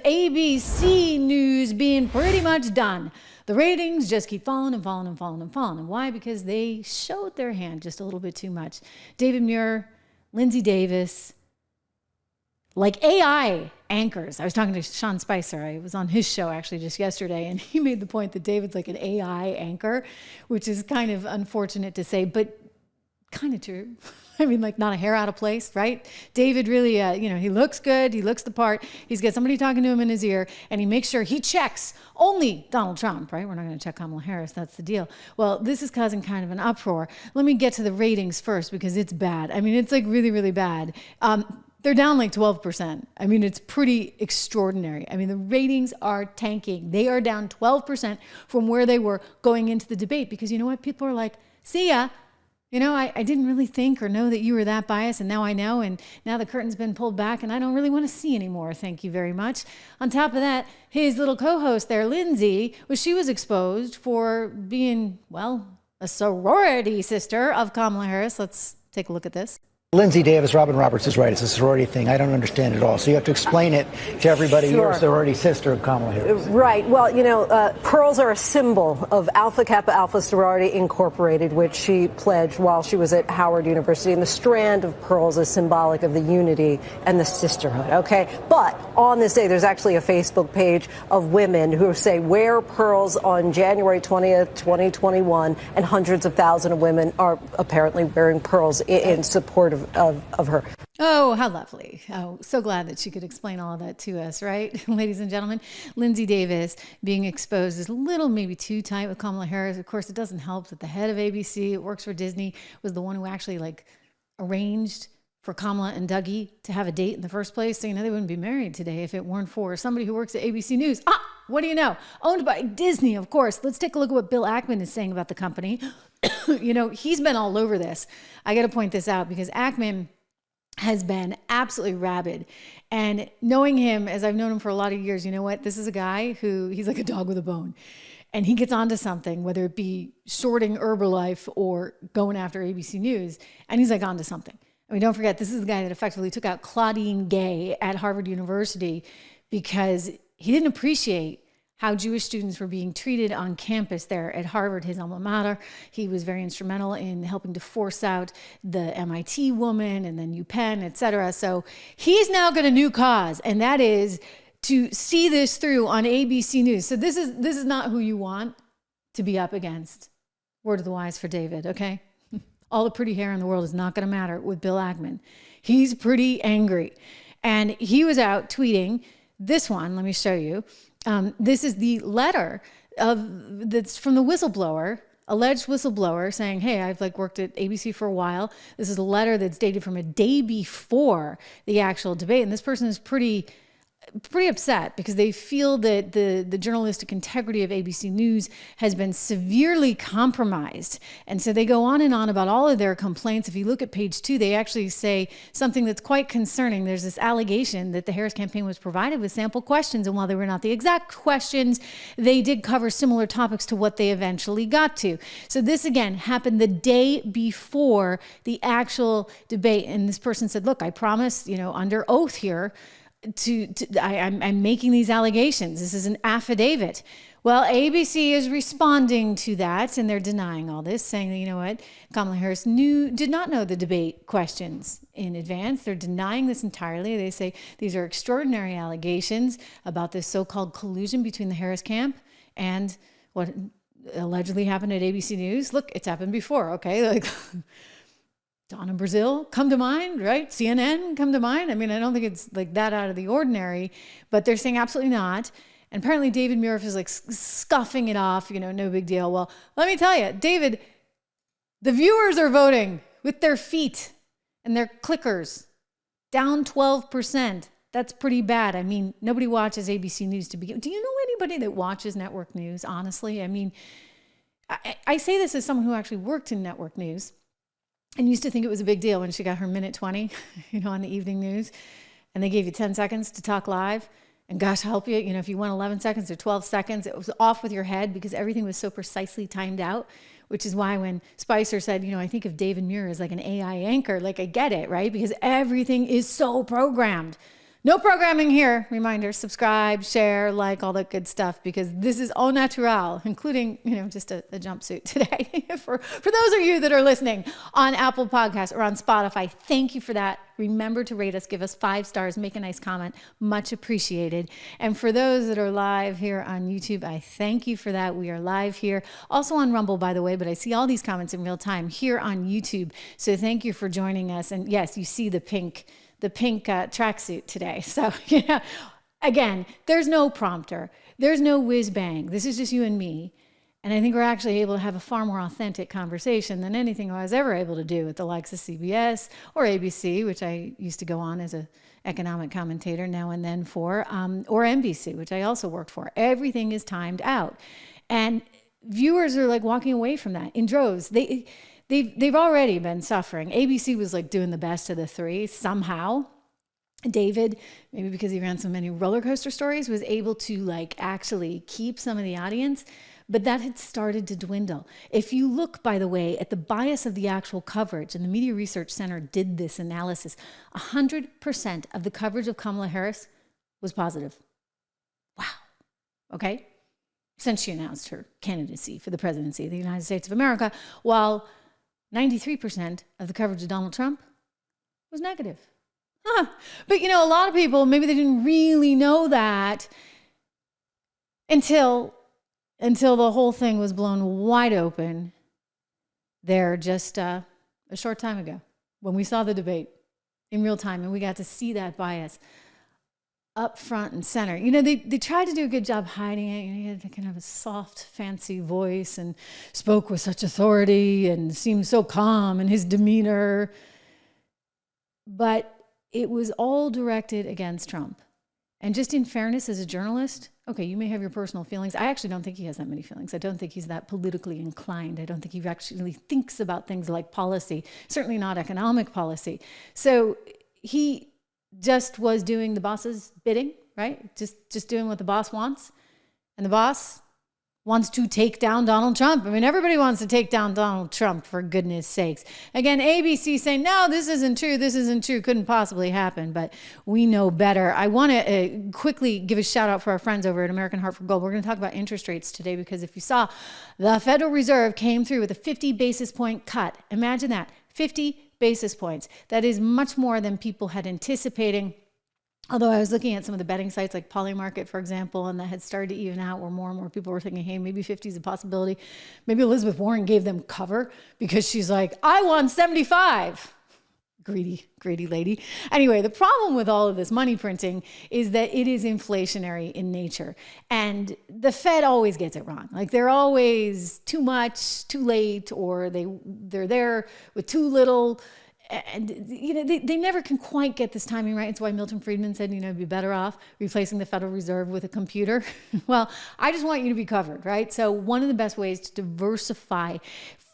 ABC News being pretty much done. The ratings just keep falling and falling and falling and falling. And why? Because they showed their hand just a little bit too much. David Muir, Lindsay Davis, like AI anchors. I was talking to Sean Spicer. I was on his show actually just yesterday, and he made the point that David's like an AI anchor, which is kind of unfortunate to say, but kind of true. I mean, like not a hair out of place, right? David really, he looks good. He looks the part. He's got somebody talking to him in his ear, and he makes sure he checks only Donald Trump, right? We're not going to check Kamala Harris. That's the deal. Well, this is causing kind of an uproar. Let me get to the ratings first because it's bad. I mean, it's like really, really bad. They're down like 12%. I mean, it's pretty extraordinary. I mean, the ratings are tanking. They are down 12% from where they were going into the debate because you know what? People are like, see ya. You know, I didn't really think or know that you were that biased, and now I know, and now the curtain's been pulled back, and I don't really want to see anymore. Thank you very much. On top of that, his little co-host there, Lindsay, she was exposed for being, well, a sorority sister of Kamala Harris. Let's take a look at this. Lindsay Davis, Robin Roberts is right. It's a sorority thing. I don't understand it all. So you have to explain it to everybody. Sure. You're a sorority sister of Kamala Harris. Right. Well, pearls are a symbol of Alpha Kappa Alpha Sorority Incorporated, which she pledged while she was at Howard University. And the strand of pearls is symbolic of the unity and the sisterhood. OK, but on this day, there's actually a Facebook page of women who say wear pearls on January 20th, 2021. And hundreds of thousands of women are apparently wearing pearls in support of her. Oh, how lovely. Oh, so glad that she could explain all of that to us, right? Ladies and gentlemen, Lindsay Davis being exposed is a little maybe too tight with Kamala Harris. Of course, it doesn't help that the head of ABC, it works for Disney, was the one who actually arranged for Kamala and Dougie to have a date in the first place. So, they wouldn't be married today if it weren't for somebody who works at ABC News. What do you know? Owned by Disney, of course. Let's take a look at what Bill Ackman is saying about the company. He's been all over this. I got to point this out because Ackman has been absolutely rabid. And knowing him, as I've known him for a lot of years, you know what? This is a guy he's like a dog with a bone. And he gets onto something, whether it be shorting Herbalife or going after ABC News, and he's like onto something. I mean, don't forget, this is the guy that effectively took out Claudine Gay at Harvard University because he didn't appreciate how Jewish students were being treated on campus there at Harvard, his alma mater. He was very instrumental in helping to force out the MIT woman and then UPenn, et cetera. So he's now got a new cause, and that is to see this through on ABC News. So this is not who you want to be up against. Word of the wise for David, okay? All the pretty hair in the world is not going to matter with Bill Ackman. He's pretty angry. And he was out tweeting this one. Let me show you. This is the letter that's from the whistleblower, alleged whistleblower, saying, hey, I've worked at ABC for a while. This is a letter that's dated from a day before the actual debate. And this person is pretty upset because they feel that the journalistic integrity of ABC News has been severely compromised. And so they go on and on about all of their complaints. If you look at page 2, they actually say something that's quite concerning. There's this allegation that the Harris campaign was provided with sample questions. And while they were not the exact questions, they did cover similar topics to what they eventually got to. So this, again, happened the day before the debate. And this person said, look, I promise, under oath here, I'm making these allegations. This is an affidavit. Well, ABC is responding to that, and they're denying all this, saying that, you know what, Kamala Harris did not know the debate questions in advance. They're denying this entirely. They say these are extraordinary allegations about this so-called collusion between the Harris camp and what allegedly happened at ABC News. Look, it's happened before, okay? Dawn in Brazil come to mind, right? CNN come to mind. I mean, I don't think it's that out of the ordinary, but they're saying absolutely not. And apparently David Muir is scuffing it off, no big deal. Well, let me tell you, David, the viewers are voting with their feet and their clickers, down 12%. That's pretty bad. I mean, nobody watches ABC News to begin. Do you know anybody that watches network news, honestly? I mean, I say this as someone who actually worked in network news and used to think it was a big deal when she got her minute 20, on the evening news, and they gave you 10 seconds to talk live. And gosh, help you, if you went 11 seconds or 12 seconds, it was off with your head because everything was so precisely timed out, which is why when Spicer said, I think of David Muir as like an AI anchor, I get it, right? Because everything is so programmed. No programming here. Reminder, subscribe, share, like, all that good stuff, because this is au natural, including, just a jumpsuit today. For those of you that are listening on Apple Podcasts or on Spotify, thank you for that. Remember to rate us, give us 5 stars, make a nice comment. Much appreciated. And for those that are live here on YouTube, I thank you for that. We are live here. Also on Rumble, by the way, but I see all these comments in real time here on YouTube. So thank you for joining us. And yes, you see the pink tracksuit today. So, again, there's no prompter. There's no whiz bang. This is just you and me. And I think we're actually able to have a far more authentic conversation than anything I was ever able to do with the likes of CBS or ABC, which I used to go on as an economic commentator now and then for, or NBC, which I also worked for. Everything is timed out. And viewers are like walking away from that in droves. They've already been suffering. ABC was like doing the best of the 3 somehow. David, maybe because he ran so many roller coaster stories, was able to like actually keep some of the audience, but that had started to dwindle. If you look, by the way, at the bias of the actual coverage, and the Media Research Center did this analysis, 100% of the coverage of Kamala Harris was positive. Wow. Okay? Since she announced her candidacy for the presidency of the United States of America, while 93% of the coverage of Donald Trump was negative. But a lot of people, maybe they didn't really know that until the whole thing was blown wide open there just a short time ago when we saw the debate in real time and we got to see that bias up front and center. They tried to do a good job hiding it. He had kind of a soft, fancy voice and spoke with such authority and seemed so calm in his demeanor. But it was all directed against Trump. And just in fairness, as a journalist, okay, you may have your personal feelings. I actually don't think he has that many feelings. I don't think he's that politically inclined. I don't think he actually thinks about things like policy, certainly not economic policy. So he just was doing the boss's bidding, right? Just doing what the boss wants. And the boss wants to take down Donald Trump. I mean, everybody wants to take down Donald Trump, for goodness sakes. Again, ABC saying, no, this isn't true, couldn't possibly happen, but we know better. I want to quickly give a shout out for our friends over at American Heart for Gold. We're going to talk about interest rates today, because if you saw, the Federal Reserve came through with a 50 basis point cut. Imagine that, 50 basis points. That is much more than people had anticipating. Although I was looking at some of the betting sites like Polymarket, for example, and that had started to even out where more and more people were thinking, hey, maybe 50 is a possibility. Maybe Elizabeth Warren gave them cover because she's like, I won 75. Greedy lady. Anyway, the problem with all of this money printing is that it is inflationary in nature. And the Fed always gets it wrong. Like they're always too much, too late, or they're there with too little. And, they never can quite get this timing right. It's why Milton Friedman said, it'd be better off replacing the Federal Reserve with a computer. Well, I just want you to be covered, right? So one of the best ways to diversify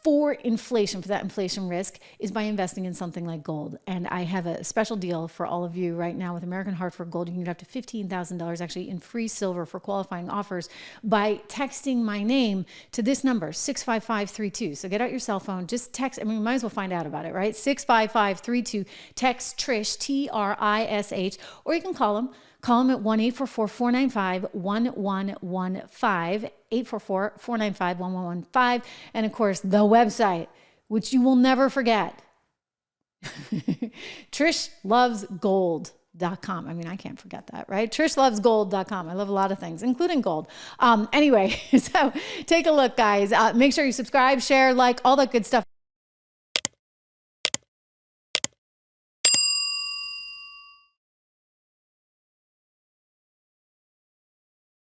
for inflation, for that inflation risk, is by investing in something like gold. And I have a special deal for all of you right now with American Heart for Gold. You can get up to $15,000 actually in free silver for qualifying offers by texting my name to this number, 65532. So get out your cell phone, just text. I mean, you might as well find out about it, right? 65532. Text Trish, Trish, or you can call them. Call them at 1-844-495-1115, 844-495-1115. And of course, the website, which you will never forget, TrishLovesGold.com. I mean, I can't forget that, right? TrishLovesGold.com. I love a lot of things, including gold. Anyway, so take a look, guys. Make sure you subscribe, share, like, all that good stuff.